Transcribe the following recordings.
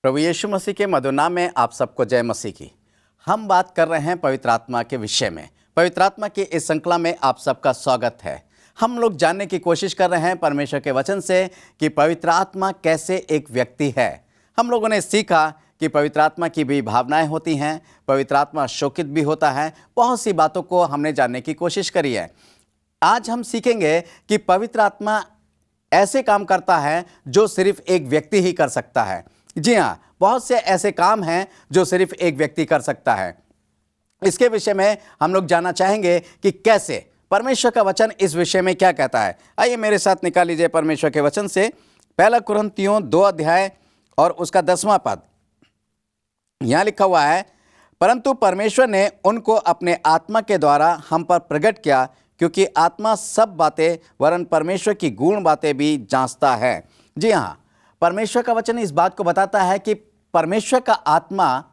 प्रभु यीशु मसीह के मधुर नाम में आप सबको जय मसीह की। हम बात कर रहे हैं पवित्र आत्मा के विषय में। पवित्र आत्मा की इस श्रृंखला में आप सबका स्वागत है। हम लोग जानने की कोशिश कर रहे हैं परमेश्वर के वचन से कि पवित्र आत्मा कैसे एक व्यक्ति है। हम लोगों ने सीखा कि पवित्र आत्मा की भी भावनाएं होती हैं, पवित्र आत्मा शोकित भी होता है। बहुत सी बातों को हमने जानने की कोशिश करी है। आज हम सीखेंगे कि पवित्र आत्मा ऐसे काम करता है जो सिर्फ एक व्यक्ति ही कर सकता है। जी हाँ, बहुत से ऐसे काम हैं जो सिर्फ एक व्यक्ति कर सकता है। इसके विषय में हम लोग जानना चाहेंगे कि कैसे परमेश्वर का वचन इस विषय में क्या कहता है। आइए मेरे साथ निकाल लीजिए परमेश्वर के वचन से पहला कुरिन्थियों 2 अध्याय और उसका 10वां पद। यहाँ लिखा हुआ है, परंतु परमेश्वर ने उनको अपने आत्मा के द्वारा हम पर प्रकट किया, क्योंकि आत्मा सब बातें वरन परमेश्वर की गूढ़ बातें भी जांचता है। जी हाँ, परमेश्वर का वचन इस बात को बताता है कि परमेश्वर का आत्मा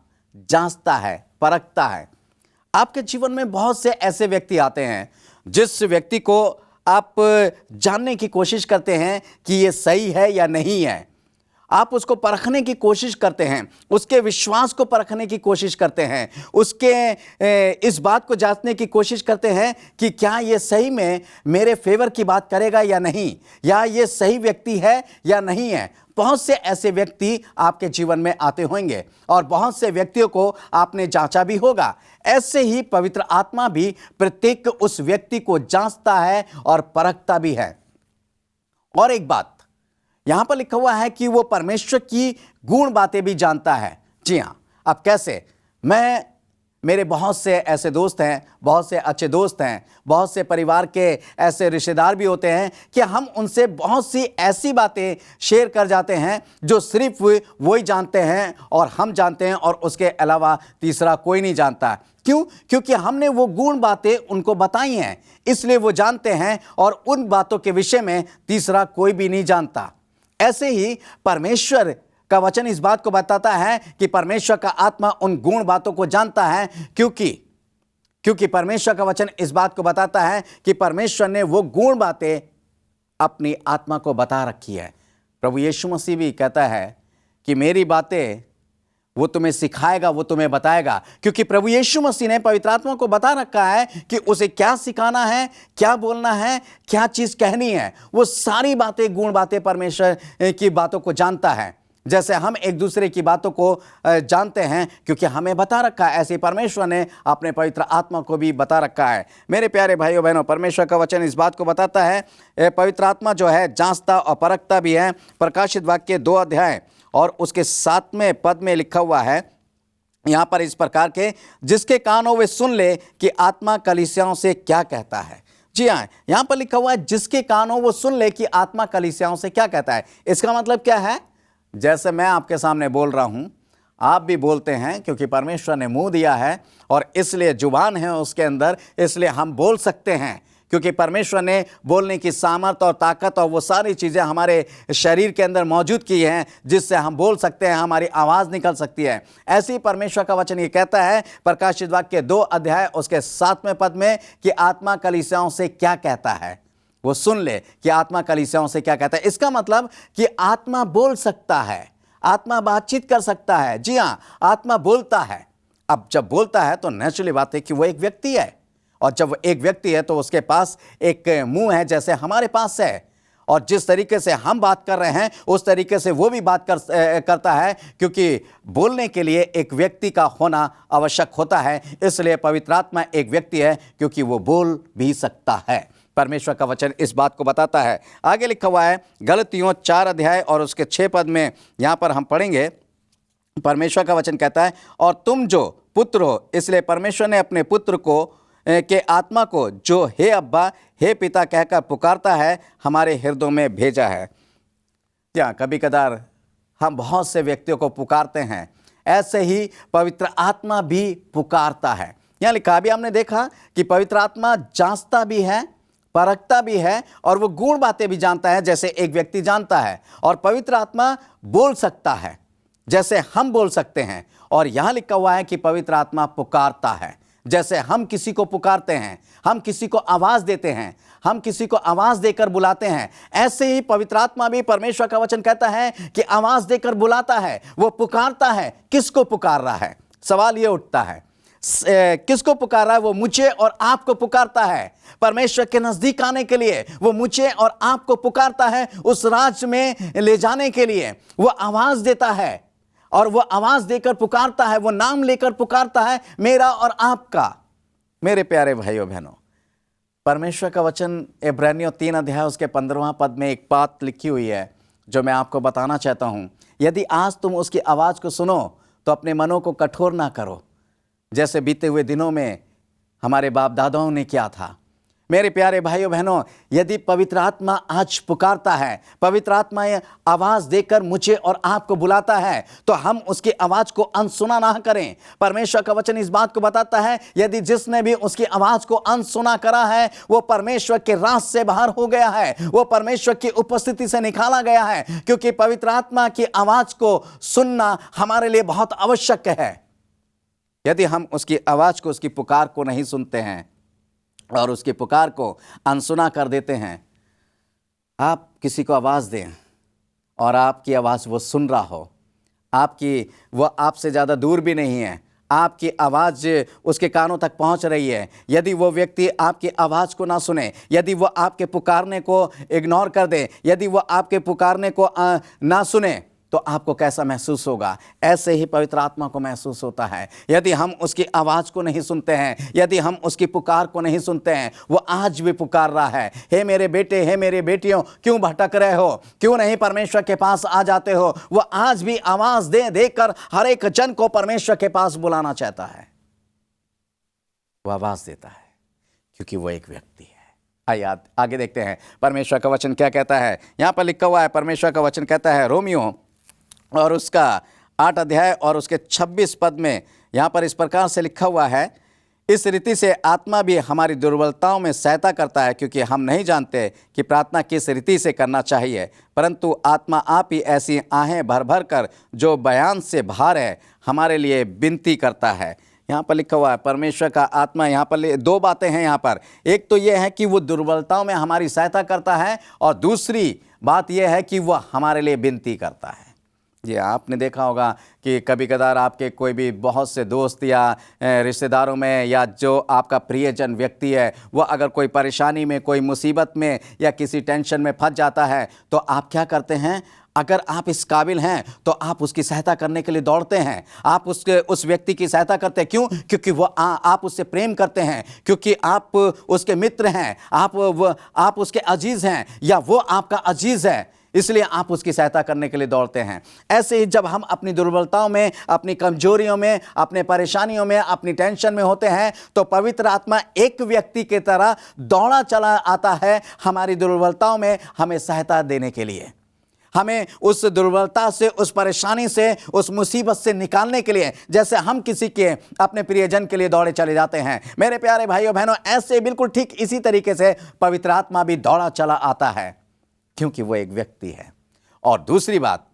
जांचता है, परखता है। आपके जीवन में बहुत से ऐसे व्यक्ति आते हैं जिस व्यक्ति को आप जानने की कोशिश करते हैं कि ये सही है या नहीं है। आप उसको परखने की कोशिश करते हैं, उसके विश्वास को परखने की कोशिश करते हैं, उसके इस बात को जांचने की कोशिश करते हैं कि क्या ये सही में मेरे फेवर की बात करेगा या नहीं, या ये सही व्यक्ति है या नहीं है। बहुत से ऐसे व्यक्ति आपके जीवन में आते होंगे और बहुत से व्यक्तियों को आपने जांचा भी होगा। ऐसे ही पवित्र आत्मा भी प्रत्येक उस व्यक्ति को जांचता है और परखता भी है। और एक बात यहां पर लिखा हुआ है कि वो परमेश्वर की गूढ़ बातें भी जानता है। जी हां, अब कैसे? मेरे बहुत से ऐसे दोस्त हैं, बहुत से अच्छे दोस्त हैं, बहुत से परिवार के ऐसे रिश्तेदार भी होते हैं कि हम उनसे बहुत सी ऐसी बातें शेयर कर जाते हैं जो सिर्फ वही जानते हैं और हम जानते हैं और उसके अलावा तीसरा कोई नहीं जानता। क्यों? क्योंकि हमने वो गूढ़ बातें उनको बताई हैं, इसलिए वो जानते हैं और उन बातों के विषय में तीसरा कोई भी नहीं जानता। ऐसे ही परमेश्वर का वचन इस बात को बताता है कि परमेश्वर का आत्मा उन गूढ़ बातों को जानता है, क्योंकि परमेश्वर का वचन इस बात को बताता है कि परमेश्वर ने वो गूढ़ बातें अपनी आत्मा को बता रखी है। प्रभु यीशु मसीह भी कहता है कि मेरी बातें वो तुम्हें सिखाएगा, वो तुम्हें बताएगा, क्योंकि प्रभु यीशु मसीह ने पवित्र आत्मा को बता रखा है कि उसे क्या सिखाना है, क्या बोलना है, क्या चीज कहनी है। वो सारी बातें, गूढ़ बातें परमेश्वर की बातों को जानता है। जैसे हम एक दूसरे की बातों को जानते हैं क्योंकि हमें बता रखा है, ऐसे परमेश्वर ने अपने पवित्र आत्मा को भी बता रखा है। मेरे प्यारे भाइयों बहनों, परमेश्वर का वचन इस बात को बताता है, पवित्र आत्मा जो है जांचता और परखता भी है। प्रकाशित वाक्य 2 अध्याय और उसके 7वें पद में लिखा हुआ है यहाँ पर इस प्रकार के, जिसके कान हो वे सुन ले कि आत्मा कलीसियाओं से क्या कहता है। जी हाँ, यहाँ पर लिखा हुआ है जिसके कान हो वो सुन ले कि आत्मा कलीसियाओं से क्या कहता है। इसका मतलब क्या है? जैसे मैं आपके सामने बोल रहा हूँ, आप भी बोलते हैं, क्योंकि परमेश्वर ने मुंह दिया है और इसलिए जुबान है उसके अंदर, इसलिए हम बोल सकते हैं, क्योंकि परमेश्वर ने बोलने की सामर्थ और ताकत और वो सारी चीज़ें हमारे शरीर के अंदर मौजूद की हैं जिससे हम बोल सकते हैं, हमारी आवाज़ निकल सकती है। ऐसे ही परमेश्वर का वचन ये कहता है प्रकाशित वाक्य 2 अध्याय उसके 7वें पद में कि आत्मा कलीसियाओं से क्या कहता है। वो सुन ले कि आत्मा कलीसियाओं से क्या कहता है। इसका मतलब कि आत्मा बोल सकता है, आत्मा बातचीत कर सकता है। जी हाँ, आत्मा बोलता है। अब जब बोलता है तो नेचुरली बात है कि वो एक व्यक्ति है, और जब वो एक व्यक्ति है तो उसके पास एक मुंह है जैसे हमारे पास है, और जिस तरीके से हम बात कर रहे हैं उस तरीके से वो भी बात करता है, क्योंकि बोलने के लिए एक व्यक्ति का होना आवश्यक होता है। इसलिए पवित्र आत्मा एक व्यक्ति है क्योंकि वो बोल भी सकता है। परमेश्वर का वचन इस बात को बताता है। आगे लिखा हुआ है गलतियों 4 अध्याय और उसके 6 पद में, यहाँ पर हम पढ़ेंगे, परमेश्वर का वचन कहता है, और तुम जो पुत्र हो इसलिए परमेश्वर ने अपने पुत्र को के आत्मा को जो हे अब्बा हे पिता कहकर पुकारता है हमारे हृदयों में भेजा है। क्या कभी कदार हम बहुत से व्यक्तियों को पुकारते हैं, ऐसे ही पवित्र आत्मा भी पुकारता है। यहाँ लिखा भी हमने देखा कि पवित्र आत्मा जांचता भी है, परखता भी है और वो गूढ़ बातें भी जानता है जैसे एक व्यक्ति जानता है। और पवित्र आत्मा बोल सकता है जैसे हम बोल सकते हैं। और यहाँ लिखा हुआ है कि पवित्र आत्मा पुकारता है। जैसे हम किसी को पुकारते हैं, हम किसी को आवाज देते हैं, हम किसी को आवाज देकर बुलाते हैं, ऐसे ही पवित्र आत्मा भी, परमेश्वर का वचन कहता है कि आवाज देकर बुलाता है, वो पुकारता है। किसको पुकार रहा है? सवाल ये उठता है, किसको पुकार रहा है? वो मुझे और आपको पुकारता है। परमेश्वर के नजदीक आने के लिए वो मुझे और आपको पुकारता है, उस राज्य में ले जाने के लिए वो आवाज देता है, और वो आवाज देकर पुकारता है, वो नाम लेकर पुकारता है, मेरा और आपका। मेरे प्यारे भाइयों बहनों, परमेश्वर का वचन इब्रानियों 3 अध्याय उसके 15वां पद में एक बात लिखी हुई है जो मैं आपको बताना चाहता हूं। यदि आज तुम उसकी आवाज को सुनो तो अपने मनों को कठोर ना करो, जैसे बीते हुए दिनों में हमारे बाप दादाओं ने किया था। मेरे प्यारे भाइयों बहनों, यदि पवित्र आत्मा आज पुकारता है, पवित्र आत्मा आवाज देकर मुझे और आपको बुलाता है, तो हम उसकी आवाज को अनसुना ना करें। परमेश्वर का वचन इस बात को बताता है, यदि जिसने भी उसकी आवाज को अनसुना करा है, वो परमेश्वर के राज से बाहर हो गया है, वो परमेश्वर की उपस्थिति से निकाला गया है। क्योंकि पवित्र आत्मा की आवाज को सुनना हमारे लिए बहुत आवश्यक है। यदि हम उसकी आवाज को, उसकी पुकार को नहीं सुनते हैं और उसकी पुकार को अनसुना कर देते हैं, आप किसी को आवाज़ दें और आपकी आवाज़ वो सुन रहा हो, आपकी वो आपसे ज़्यादा दूर भी नहीं है, आपकी आवाज़ उसके कानों तक पहुंच रही है, यदि वो व्यक्ति आपकी आवाज़ को ना सुने, यदि वो आपके पुकारने को इग्नोर कर दे, यदि वो आपके पुकारने को ना सुने, तो आपको कैसा महसूस होगा? ऐसे ही पवित्र आत्मा को महसूस होता है। यदि हम उसकी आवाज़ को नहीं सुनते हैं, यदि हम उसकी पुकार को नहीं सुनते हैं, वो आज भी पुकार रहा है, हे मेरे बेटे, हे मेरी बेटियों, क्यों भटक रहे हो? क्यों नहीं परमेश्वर के पास आ जाते हो? वो आज भी आवाज़ दे देकर हर एक जन को परमेश्वर के पास बुलाना चाहता है। वो आवाज़ देता है क्योंकि वो एक व्यक्ति है। आइए आगे देखते हैं परमेश्वर का वचन क्या कहता है। यहाँ पर लिखा हुआ है, परमेश्वर का वचन कहता है रोमियो और उसका 8 अध्याय और उसके 26 पद में, यहाँ पर इस प्रकार से लिखा हुआ है, इस रीति से आत्मा भी हमारी दुर्बलताओं में सहायता करता है, क्योंकि हम नहीं जानते कि प्रार्थना किस रीति से करना चाहिए, परंतु आत्मा आप ही ऐसी आहें भर भर कर जो बयान से बाहर है हमारे लिए विनती करता है। यहाँ पर लिखा हुआ है परमेश्वर का आत्मा, यहाँ पर 2 बातें हैं यहाँ पर। एक तो ये है कि वो दुर्बलताओं में हमारी सहायता करता है, और दूसरी बात यह है कि वह हमारे लिए विनती करता है। ये आपने देखा होगा कि कभी कदार आपके कोई भी बहुत से दोस्त या रिश्तेदारों में, या जो आपका प्रियजन व्यक्ति है, वो अगर कोई परेशानी में, कोई मुसीबत में या किसी टेंशन में फंस जाता है, तो आप क्या करते हैं? अगर आप इस काबिल हैं तो आप उसकी सहायता करने के लिए दौड़ते हैं, आप उस व्यक्ति की सहायता करते हैं। क्यों? क्योंकि वो आप उससे प्रेम करते हैं, क्योंकि आप उसके मित्र हैं, आप उसके अजीज़ हैं, या वो आपका अजीज़ है, इसलिए आप उसकी सहायता करने के लिए दौड़ते हैं। ऐसे ही जब हम अपनी दुर्बलताओं में, अपनी कमजोरियों में, अपने परेशानियों में, अपनी टेंशन में होते हैं, तो पवित्र आत्मा एक व्यक्ति की तरह दौड़ा चला आता है हमारी दुर्बलताओं में हमें सहायता देने के लिए, हमें उस दुर्बलता से, उस परेशानी से, उस मुसीबत से निकालने के लिए, जैसे हम किसी के अपने प्रियजन के लिए दौड़े चले जाते हैं। मेरे प्यारे भाइयों बहनों, ऐसे बिल्कुल ठीक इसी तरीके से पवित्र आत्मा भी दौड़ा चला आता है, क्योंकि वो एक व्यक्ति है। और दूसरी बात,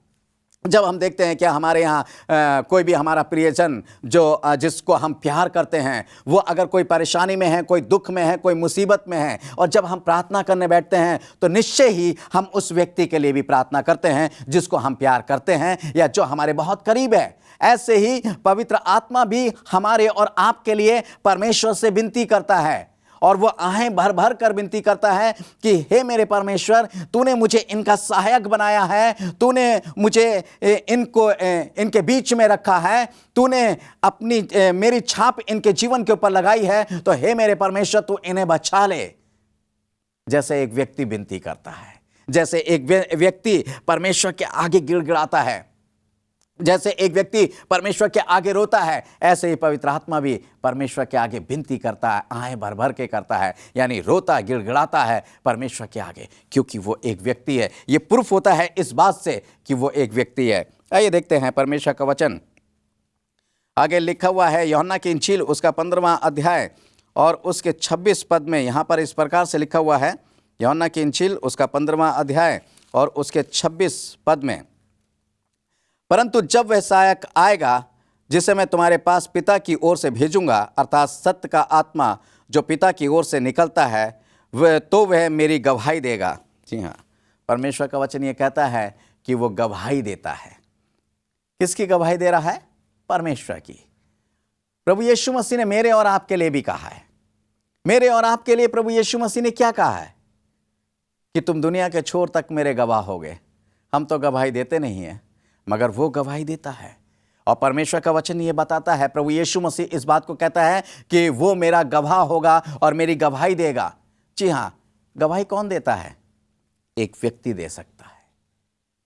जब हम देखते हैं कि हमारे यहाँ कोई भी हमारा प्रियजन जिसको हम प्यार करते हैं, वो अगर कोई परेशानी में है, कोई दुख में है, कोई मुसीबत में है, और जब हम प्रार्थना करने बैठते हैं तो निश्चय ही हम उस व्यक्ति के लिए भी प्रार्थना करते हैं जिसको हम प्यार करते हैं या जो हमारे बहुत करीब है। ऐसे ही पवित्र आत्मा भी हमारे और आपके लिए परमेश्वर से विनती करता है, और वो आहें भर भर कर विनती करता है कि हे मेरे परमेश्वर, तूने मुझे इनका सहायक बनाया है, तूने मुझे इनके बीच में रखा है, तूने अपनी मेरी छाप इनके जीवन के ऊपर लगाई है, तो हे मेरे परमेश्वर तू इन्हें बचा ले। जैसे एक व्यक्ति विनती करता है, जैसे एक व्यक्ति परमेश्वर के आगे गिड़गिड़ाता है, जैसे एक व्यक्ति परमेश्वर के आगे रोता है, ऐसे ही पवित्र आत्मा भी परमेश्वर के आगे विनती करता है, आहें भर भर के करता है, यानी रोता गिड़गिड़ाता है परमेश्वर के आगे, क्योंकि वो एक व्यक्ति है। ये प्रूफ होता है इस बात से कि वो एक व्यक्ति है। आइए देखते हैं परमेश्वर का वचन आगे लिखा हुआ है, यूहन्ना की इंजील उसका 15वां अध्याय और उसके 26 पद में। यहाँ पर इस प्रकार से लिखा हुआ है, यूहन्ना की इंजील उसका 15वां अध्याय और उसके 26 पद में, परंतु जब वह सहायक आएगा जिसे मैं तुम्हारे पास पिता की ओर से भेजूंगा, अर्थात सत्य का आत्मा जो पिता की ओर से निकलता है, वह मेरी गवाही देगा। जी हाँ, परमेश्वर का वचन ये कहता है कि वो गवाही देता है। किसकी गवाही दे रहा है? परमेश्वर की। प्रभु यीशु मसीह ने मेरे और आपके लिए भी कहा है। मेरे और आपके लिए प्रभु यीशु मसीह ने क्या कहा है? कि तुम दुनिया के छोर तक मेरे गवाह होगे। हम तो गवाही देते नहीं हैं, मगर वो गवाही देता है। और परमेश्वर का वचन ये बताता है, प्रभु यीशु मसीह इस बात को कहता है कि वो मेरा गवाह होगा और मेरी गवाही देगा। जी हाँ, गवाही कौन देता है? एक व्यक्ति दे सकता है।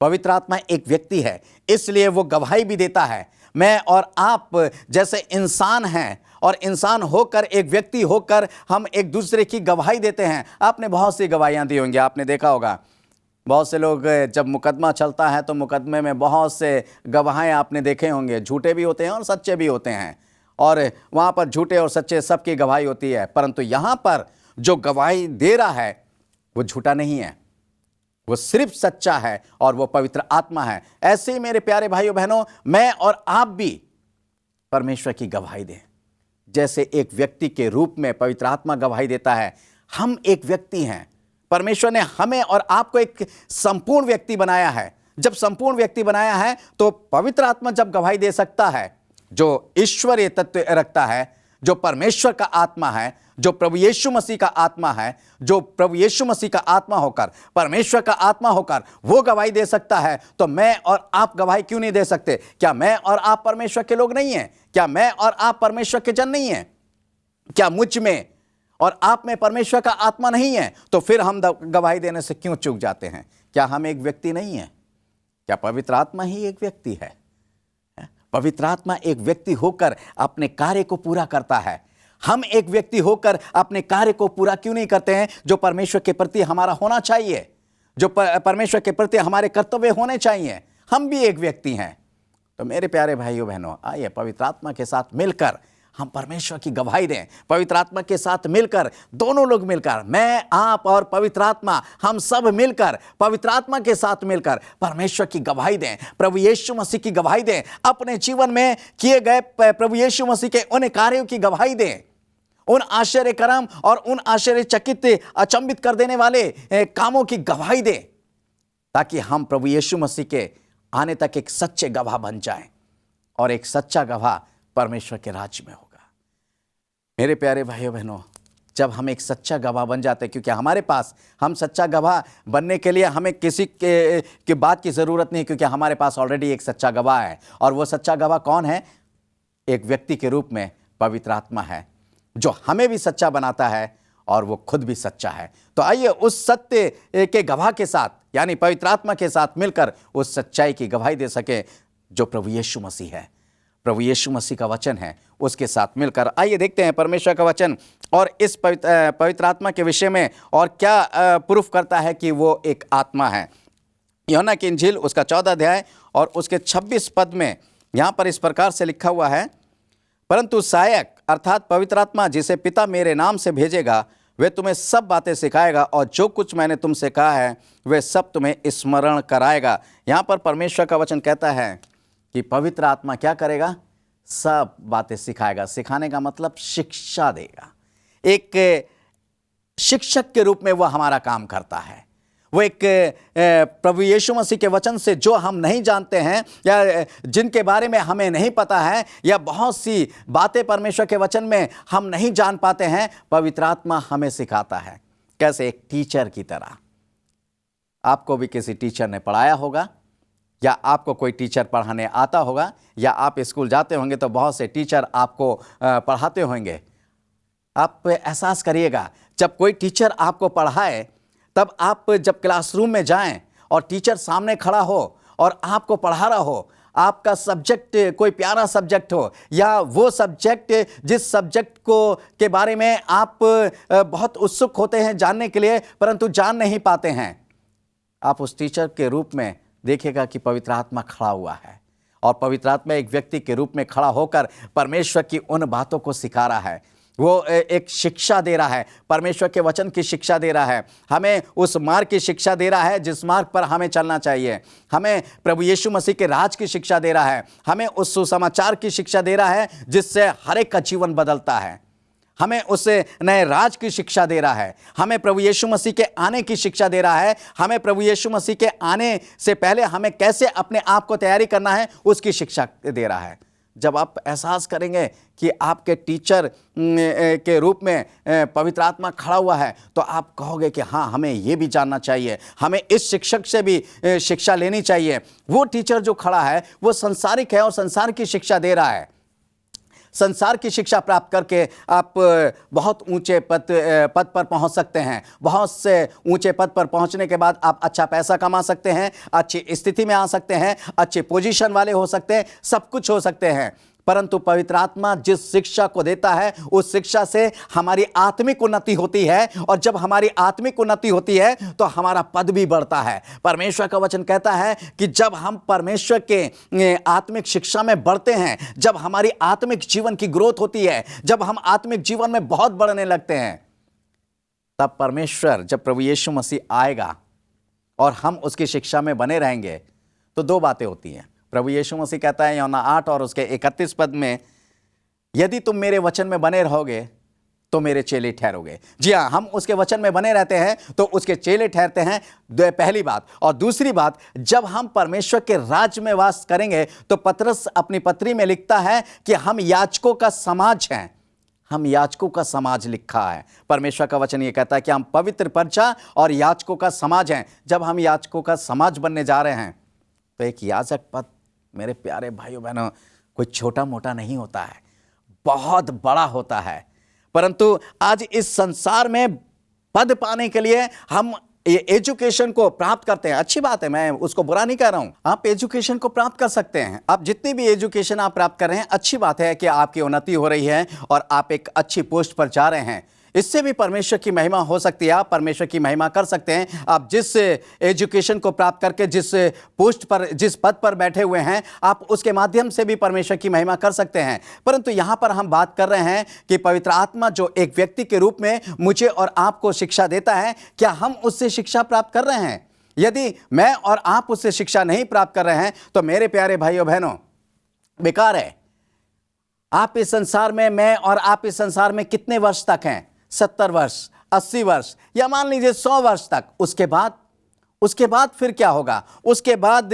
पवित्र आत्मा एक व्यक्ति है, इसलिए वो गवाही भी देता है। मैं और आप जैसे इंसान हैं और इंसान होकर, एक व्यक्ति होकर हम एक दूसरे की गवाही देते हैं। आपने बहुत सी गवाहियां दी होंगी, आपने देखा होगा बहुत से लोग जब मुकदमा चलता है तो मुकदमे में बहुत से गवाहें आपने देखे होंगे, झूठे भी होते हैं और सच्चे भी होते हैं, और वहाँ पर झूठे और सच्चे सबकी गवाही होती है। परंतु यहाँ पर जो गवाही दे रहा है वो झूठा नहीं है, वो सिर्फ सच्चा है और वो पवित्र आत्मा है। ऐसे ही मेरे प्यारे भाइयों बहनों, मैं और आप भी परमेश्वर की गवाही दें। जैसे एक व्यक्ति के रूप में पवित्र आत्मा गवाही देता है। हम एक व्यक्ति हैं, परमेश्वर ने हमें और आपको एक संपूर्ण व्यक्ति बनाया है। जब संपूर्ण व्यक्ति बनाया है तो पवित्र आत्मा जब गवाही दे सकता है, जो ईश्वरीय तत्व रखता है, जो परमेश्वर का आत्मा है, जो प्रभु यीशु मसीह का आत्मा है, जो प्रभु यीशु मसीह का आत्मा होकर, परमेश्वर का आत्मा होकर वो गवाही दे सकता है, तो मैं और आप गवाही क्यों नहीं दे सकते? क्या मैं और आप परमेश्वर के लोग नहीं हैं? क्या मैं और आप परमेश्वर के जन नहीं हैं? क्या मुझ में और आप में परमेश्वर का आत्मा नहीं है? तो फिर हम गवाही देने से क्यों चूक जाते हैं? क्या हम एक व्यक्ति नहीं है? क्या पवित्र आत्मा ही एक व्यक्ति है? पवित्र आत्मा एक व्यक्ति होकर अपने कार्य को पूरा करता है। हम एक व्यक्ति होकर अपने कार्य को पूरा क्यों नहीं करते हैं जो परमेश्वर के प्रति हमारा होना चाहिए, जो परमेश्वर के प्रति हमारे कर्तव्य होने चाहिए? हम भी एक व्यक्ति हैं। तो मेरे प्यारे भाइयों बहनों, आइए पवित्र आत्मा के साथ मिलकर हम परमेश्वर की गवाही दें। पवित्र आत्मा के साथ मिलकर, दोनों लोग मिलकर, मैं, आप और पवित्र आत्मा, हम सब मिलकर पवित्र आत्मा के साथ मिलकर परमेश्वर की गवाही दें, प्रभु यीशु मसीह की गवाही दें, अपने जीवन में किए गए प्रभु यीशु मसीह के उन कार्यों की गवाही दें, उन आश्चर्य कर्म और उन आश्चर्यचकित, अचंभित कर देने वाले कामों की गवाही दें, ताकि हम प्रभु यीशु मसीह के आने तक एक सच्चे गवाह बन जाएं। और एक सच्चा गवाह परमेश्वर के राज्य में होगा। मेरे प्यारे भाइयों बहनों, जब हम एक सच्चा गवाह बन जाते हैं, क्योंकि हमारे पास, हम सच्चा गवाह बनने के लिए हमें किसी के बात की ज़रूरत नहीं, क्योंकि हमारे पास ऑलरेडी एक सच्चा गवाह है। और वो सच्चा गवाह कौन है? एक व्यक्ति के रूप में पवित्र आत्मा है, जो हमें भी सच्चा बनाता है और वो खुद भी सच्चा है। तो आइए उस सत्य के गवाह के साथ, यानी पवित्र आत्मा के साथ मिलकर उस सच्चाई की गवाही दे सके जो प्रभु यीशु मसीह है, प्रभु यीशु मसीह का वचन है। उसके साथ मिलकर आइए देखते हैं परमेश्वर का वचन और इस पवित्र आत्मा के विषय में और क्या प्रूफ करता है कि वो एक आत्मा है। यूहन्ना की इंजील उसका 14 अध्याय और उसके 26 पद में यहाँ पर इस प्रकार से लिखा हुआ है, परंतु सहायक अर्थात पवित्र आत्मा जिसे पिता मेरे नाम से भेजेगा, वे तुम्हें सब बातें सिखाएगा और जो कुछ मैंने तुमसे कहा है वे सब तुम्हें स्मरण कराएगा। यहाँ पर परमेश्वर का वचन कहता है कि पवित्र आत्मा क्या करेगा? सब बातें सिखाएगा। सिखाने का मतलब शिक्षा देगा। एक शिक्षक के रूप में वह हमारा काम करता है। वो एक प्रभु यीशु मसीह के वचन से जो हम नहीं जानते हैं या जिनके बारे में हमें नहीं पता है, या बहुत सी बातें परमेश्वर के वचन में हम नहीं जान पाते हैं, पवित्र आत्मा हमें सिखाता है। कैसे? एक टीचर की तरह। आपको भी किसी टीचर ने पढ़ाया होगा, या आपको कोई टीचर पढ़ाने आता होगा, या आप स्कूल जाते होंगे तो बहुत से टीचर आपको पढ़ाते होंगे। आप एहसास करिएगा, जब कोई टीचर आपको पढ़ाए, तब आप जब क्लासरूम में जाएं और टीचर सामने खड़ा हो और आपको पढ़ा रहा हो, आपका सब्जेक्ट कोई प्यारा सब्जेक्ट हो, या वो सब्जेक्ट जिस सब्जेक्ट को के बारे में आप बहुत उत्सुक होते हैं जानने के लिए, परंतु जान नहीं पाते हैं, आप उस टीचर के रूप में देखिएगा कि पवित्र आत्मा खड़ा हुआ है। और पवित्र आत्मा एक व्यक्ति के रूप में खड़ा होकर परमेश्वर की उन बातों को सिखा रहा है। वो एक शिक्षा दे रहा है, परमेश्वर के वचन की शिक्षा दे रहा है, हमें उस मार्ग की शिक्षा दे रहा है जिस मार्ग पर हमें चलना चाहिए। हमें प्रभु यीशु मसीह के राज की शिक्षा दे रहा है, हमें उस सुसमाचार की शिक्षा दे रहा है जिससे हर एक का जीवन बदलता है। हमें उस नए राज की शिक्षा दे रहा है, हमें प्रभु यीशु मसीह के आने की शिक्षा दे रहा है, हमें प्रभु यीशु मसीह के आने से पहले हमें कैसे अपने आप को तैयारी करना है उसकी शिक्षा दे रहा है। जब आप एहसास करेंगे कि आपके टीचर के रूप में पवित्र आत्मा खड़ा हुआ है, तो आप कहोगे कि हाँ, हमें ये भी जानना चाहिए, हमें इस शिक्षक से भी शिक्षा लेनी चाहिए। वो टीचर जो खड़ा है वो संसारिक है और संसार की शिक्षा दे रहा है। संसार की शिक्षा प्राप्त करके आप बहुत ऊंचे पद पर पहुंच सकते हैं। बहुत से ऊंचे पद पर पहुंचने के बाद आप अच्छा पैसा कमा सकते हैं, अच्छी स्थिति में आ सकते हैं, अच्छे पोजीशन वाले हो सकते हैं, सब कुछ हो सकते हैं। परंतु पवित्र आत्मा जिस शिक्षा को देता है उस शिक्षा से हमारी आत्मिक उन्नति होती है, और जब हमारी आत्मिक उन्नति होती है तो हमारा पद भी बढ़ता है। परमेश्वर का वचन कहता है कि जब हम परमेश्वर के आत्मिक शिक्षा में बढ़ते हैं, जब हमारी आत्मिक जीवन की ग्रोथ होती है, जब हम आत्मिक जीवन में बहुत बढ़ने लगते हैं, तब परमेश्वर, जब प्रभु यीशु मसीह आएगा और हम उसकी शिक्षा में बने रहेंगे, तो दो बातें होती हैं। प्रभु यीशु मसीह कहता है यूहन्ना 8 और उसके 31 पद में, यदि तुम मेरे वचन में बने रहोगे तो मेरे चेले ठहरोगे। जी हाँ, हम उसके वचन में बने रहते हैं तो उसके चेले ठहरते हैं, पहली बात। और दूसरी बात, जब हम परमेश्वर के राज्य में वास करेंगे तो पतरस अपनी पत्री में लिखता है कि हम याजकों का समाज हैं। हम याजकों का समाज लिखा है। परमेश्वर का वचन ये कहता है कि हम पवित्र प्रजा और याजकों का समाज हैं। जब हम याजकों का समाज बनने जा रहे हैं तो एक याजक पद, मेरे प्यारे भाइयों बहनों, कोई छोटा मोटा नहीं होता है, बहुत बड़ा होता है। परंतु आज इस संसार में पद पाने के लिए हम ये एजुकेशन को प्राप्त करते हैं। अच्छी बात है, मैं उसको बुरा नहीं कह रहा हूं। आप एजुकेशन को प्राप्त कर सकते हैं। आप जितनी भी एजुकेशन आप प्राप्त कर रहे हैं, अच्छी बात है कि आपकी उन्नति हो रही है और आप एक अच्छी पोस्ट पर जा रहे हैं। इससे भी परमेश्वर की महिमा हो सकती है, आप परमेश्वर की महिमा कर सकते हैं। आप जिस एजुकेशन को प्राप्त करके जिस पोस्ट पर, जिस पद पर बैठे हुए हैं, आप उसके माध्यम से भी परमेश्वर की महिमा कर सकते हैं। परंतु यहाँ पर हम बात कर रहे हैं कि पवित्र आत्मा जो एक व्यक्ति के रूप में मुझे और आपको शिक्षा देता है, क्या हम उससे शिक्षा प्राप्त कर रहे हैं? यदि मैं और आप उससे शिक्षा नहीं प्राप्त कर रहे हैं तो मेरे प्यारे भाइयों बहनों, बेकार है। आप इस संसार में, मैं और आप इस संसार में कितने वर्ष तक हैं? 70 वर्ष, 80 वर्ष, या मान लीजिए 100 वर्ष तक। उसके बाद फिर क्या होगा? उसके बाद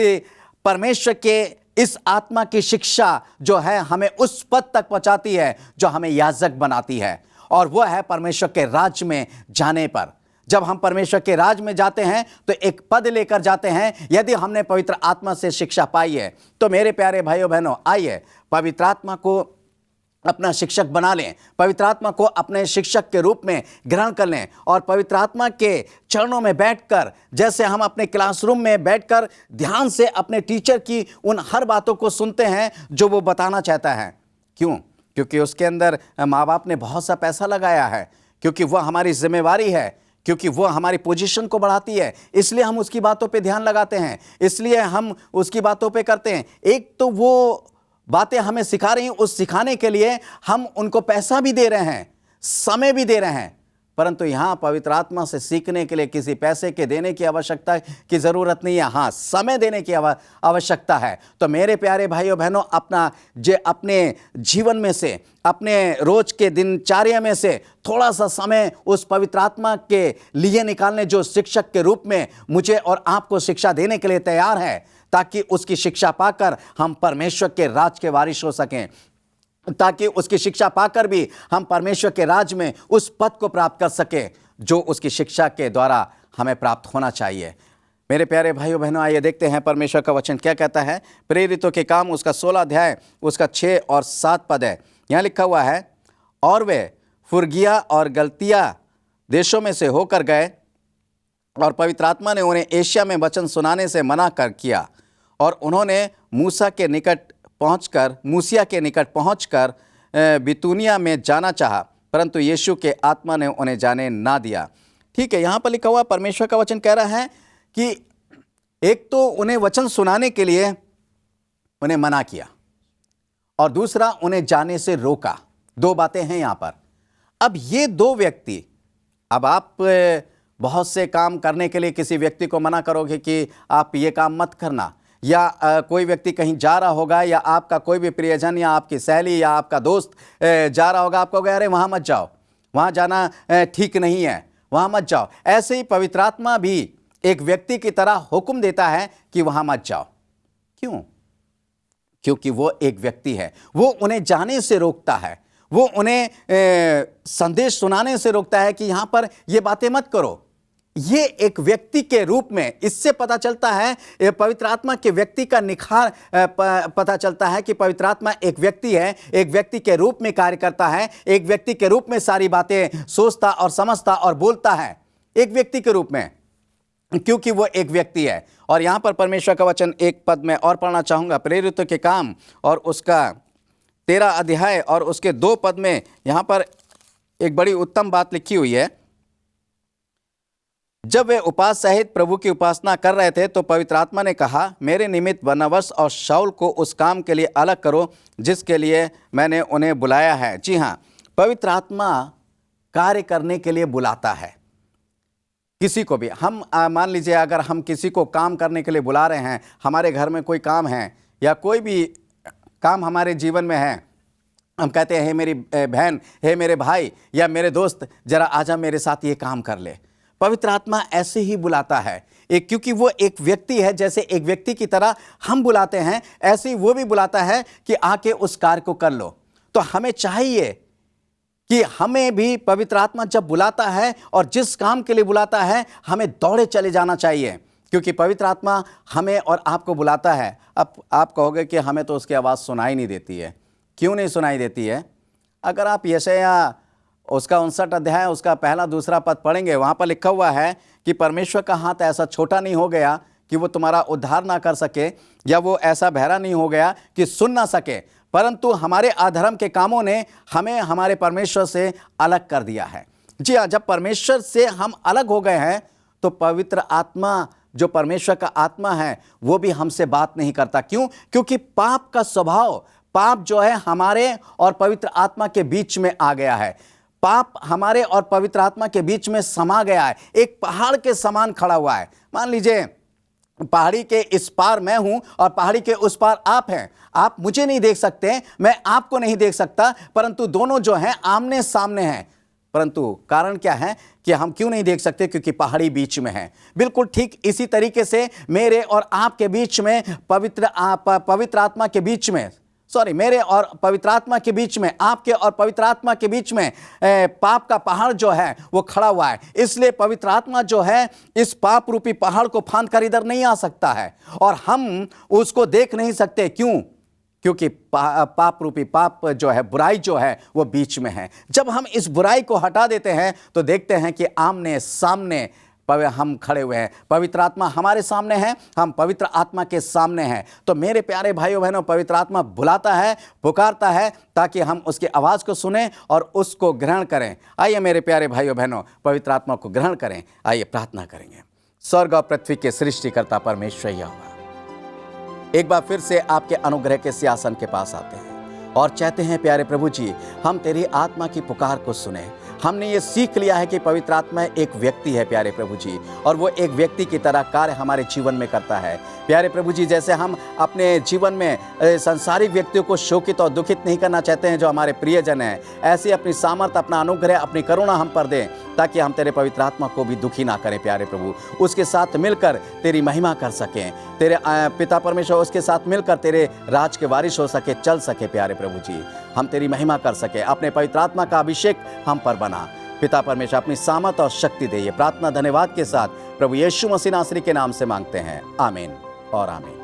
परमेश्वर के इस आत्मा की शिक्षा जो है हमें उस पद तक पहुंचाती है जो हमें याजक बनाती है, और वह है परमेश्वर के राज्य में जाने पर। जब हम परमेश्वर के राज में जाते हैं तो एक पद लेकर जाते हैं। यदि हमने पवित्र आत्मा से शिक्षा पाई है तो मेरे प्यारे भाइयों बहनों, आइए पवित्र आत्मा को अपना शिक्षक बना लें, पवित्र आत्मा को अपने शिक्षक के रूप में ग्रहण कर लें, और पवित्र आत्मा के चरणों में बैठकर, जैसे हम अपने क्लासरूम में बैठकर ध्यान से अपने टीचर की उन हर बातों को सुनते हैं जो वो बताना चाहता है। क्यों? क्योंकि उसके अंदर माँ बाप ने बहुत सा पैसा लगाया है, क्योंकि वह हमारी जिम्मेवारी है, क्योंकि वो हमारी पोजीशन को बढ़ाती है, इसलिए हम उसकी बातों पे ध्यान लगाते हैं, इसलिए हम उसकी बातों पे करते हैं। एक तो वो बातें हमें सिखा रही हैं, उस सिखाने के लिए हम उनको पैसा भी दे रहे हैं, समय भी दे रहे हैं। परंतु यहाँ पवित्र आत्मा से सीखने के लिए किसी पैसे के देने की आवश्यकता की ज़रूरत नहीं है, हाँ, समय देने की आवश्यकता है। तो मेरे प्यारे भाइयों बहनों, अपने जीवन में से, अपने रोज के दिनचर्या में से थोड़ा सा समय उस पवित्र आत्मा के लिए निकालने जो शिक्षक के रूप में मुझे और आपको शिक्षा देने के लिए तैयार है, ताकि उसकी शिक्षा पाकर हम परमेश्वर के राज के वारिस हो सकें, ताकि उसकी शिक्षा पाकर भी हम परमेश्वर के राज में उस पद को प्राप्त कर सकें जो उसकी शिक्षा के द्वारा हमें प्राप्त होना चाहिए। मेरे प्यारे भाइयों बहनों, आइए देखते हैं परमेश्वर का वचन क्या कहता है। प्रेरितों के काम उसका 16 अध्याय उसका 6 और 7 पद है। यहाँ लिखा हुआ है, और वे फुर्गिया और गलतिया देशों में से होकर गए, और पवित्र आत्मा ने उन्हें एशिया में वचन सुनाने से मना कर किया, और उन्होंने मूसिया के निकट पहुंचकर बितूनिया में जाना चाहा, परंतु यीशु के आत्मा ने उन्हें जाने ना दिया। ठीक है, यहाँ पर लिखा हुआ परमेश्वर का वचन कह रहा है कि एक तो उन्हें वचन सुनाने के लिए उन्हें मना किया, और दूसरा उन्हें जाने से रोका। दो बातें हैं यहाँ पर। अब ये दो व्यक्ति, अब आप बहुत से काम करने के लिए किसी व्यक्ति को मना करोगे कि आप ये काम मत करना, या कोई व्यक्ति कहीं जा रहा होगा, या आपका कोई भी प्रियजन या आपकी सहेली या आपका दोस्त जा रहा होगा, आपको कहे अरे वहाँ मत जाओ, वहाँ जाना ठीक नहीं है, वहाँ मत जाओ। ऐसे ही पवित्र आत्मा भी एक व्यक्ति की तरह हुक्म देता है कि वहाँ मत जाओ। क्यों? क्योंकि वो एक व्यक्ति है, वो उन्हें जाने से रोकता है, वो उन्हें संदेश सुनाने से रोकता है कि यहाँ पर ये बातें मत करो। ये एक व्यक्ति के रूप में, इससे पता चलता है पवित्र आत्मा के व्यक्ति का निखार पता चलता है कि पवित्र आत्मा एक व्यक्ति है, एक व्यक्ति के रूप में कार्य करता है, एक व्यक्ति के रूप में सारी बातें सोचता और समझता और बोलता है, एक व्यक्ति के रूप में, क्योंकि वो एक व्यक्ति है। और यहाँ पर परमेश्वर का वचन एक पद में और पढ़ना चाहूँगा, प्रेरितों के काम और उसका 13 अध्याय और उसके 2 पद में यहाँ पर एक बड़ी उत्तम बात लिखी हुई है। जब वे उपवास सहित प्रभु की उपासना कर रहे थे तो पवित्र आत्मा ने कहा, मेरे निमित्त बरनबास और शाऊल को उस काम के लिए अलग करो जिसके लिए मैंने उन्हें बुलाया है। जी हाँ, पवित्र आत्मा कार्य करने के लिए बुलाता है किसी को भी। हम मान लीजिए अगर हम किसी को काम करने के लिए बुला रहे हैं, हमारे घर में कोई काम है या कोई भी काम हमारे जीवन में है, हम कहते हैं हे मेरी बहन, हे मेरे भाई या मेरे दोस्त, जरा आजा मेरे साथ ये काम कर ले। पवित्र आत्मा ऐसे ही बुलाता है, क्योंकि वो एक व्यक्ति है, जैसे एक व्यक्ति की तरह हम बुलाते हैं ऐसे ही वो भी बुलाता है कि आके उस कार्य को कर लो। तो हमें चाहिए कि हमें भी पवित्र आत्मा जब बुलाता है और जिस काम के लिए बुलाता है हमें दौड़े चले जाना चाहिए, क्योंकि पवित्र आत्मा हमें और आपको बुलाता है। अब आप कहोगे कि हमें तो उसकी आवाज़ सुनाई नहीं देती है। क्यों नहीं सुनाई देती है? अगर आप यशायाह उसका 59 अध्याय उसका 1-2 पद पढ़ेंगे, वहाँ पर लिखा हुआ है कि परमेश्वर का हाथ ऐसा छोटा नहीं हो गया कि वो तुम्हारा उद्धार ना कर सके, या वो ऐसा बहरा नहीं हो गया कि सुन ना सके, परंतु हमारे अधर्म के कामों ने हमें हमारे परमेश्वर से अलग कर दिया है। जी हाँ, जब परमेश्वर से हम अलग हो गए हैं तो पवित्र आत्मा, जो परमेश्वर का आत्मा है, वो भी हमसे बात नहीं करता। क्यों? क्योंकि पाप का स्वभाव, पाप जो है हमारे और पवित्र आत्मा के बीच में आ गया है। पाप हमारे और पवित्र आत्मा के बीच में समा गया है, एक पहाड़ के समान खड़ा हुआ है। मान लीजिए पहाड़ी के इस पार मैं हूं और पहाड़ी के उस पार आप हैं। आप मुझे नहीं देख सकते, मैं आपको नहीं देख सकता, परंतु दोनों जो हैं आमने सामने हैं। परंतु कारण क्या है कि हम क्यों नहीं देख सकते? क्योंकि पहाड़ी बीच में है। बिल्कुल ठीक इसी तरीके से मेरे और आपके बीच में पवित्र आत्मा के बीच में, मेरे और पवित्र आत्मा के बीच में, आपके और पवित्र आत्मा के बीच में पाप का पहाड़ जो है वो खड़ा हुआ है। इसलिए पवित्र आत्मा जो है इस पाप रूपी पहाड़ को फांद कर इधर नहीं आ सकता है और हम उसको देख नहीं सकते। क्यों? क्योंकि पाप रूपी, पाप जो है, बुराई जो है वो बीच में है। जब हम इस बुराई को हटा देते हैं तो देखते हैं कि आमने सामने हम खड़े हुए हैं। पवित्र आत्मा हमारे सामने है, हम पवित्र आत्मा के सामने हैं। तो मेरे प्यारे भाइयों बहनों, पवित्र आत्मा बुलाता है, पुकारता है ताकि हम उसकी आवाज़ को सुनें और उसको ग्रहण करें। आइए मेरे प्यारे भाइयों बहनों, पवित्र आत्मा को ग्रहण करें। आइए प्रार्थना करेंगे। स्वर्ग और पृथ्वी के सृष्टिकर्ता परमेश्वर यहोवा, एक बार फिर से आपके अनुग्रह के सिंहासन के पास आते हैं और चाहते हैं प्यारे प्रभु जी, हम तेरी आत्मा की पुकार को सुने। हमने ये सीख लिया है कि पवित्र आत्मा एक व्यक्ति है प्यारे प्रभु जी, और वो एक व्यक्ति की तरह कार्य हमारे जीवन में करता है। प्यारे प्रभु जी, जैसे हम अपने जीवन में संसारिक व्यक्तियों को शोकित और दुखित नहीं करना चाहते हैं जो हमारे प्रियजन हैं, ऐसे अपनी सामर्थ, अपना अनुग्रह, अपनी करुणा हम पर दें ताकि हम तेरे पवित्र आत्मा को भी दुखी ना करें प्यारे प्रभु। उसके साथ मिलकर तेरी महिमा कर सकें, तेरे पिता परमेश्वर उसके साथ मिलकर तेरे राज के वारिस हो सके, चल सके प्यारे प्रभु जी। हम तेरी महिमा कर सके, अपने पवित्र आत्मा का अभिषेक हम पर बना। पिता परमेश्वर अपनी सामर्थ और शक्ति दे। ये प्रार्थना धन्यवाद के साथ प्रभु यीशु मसीह नासरी के नाम से मांगते हैं, आमीन और आमीन।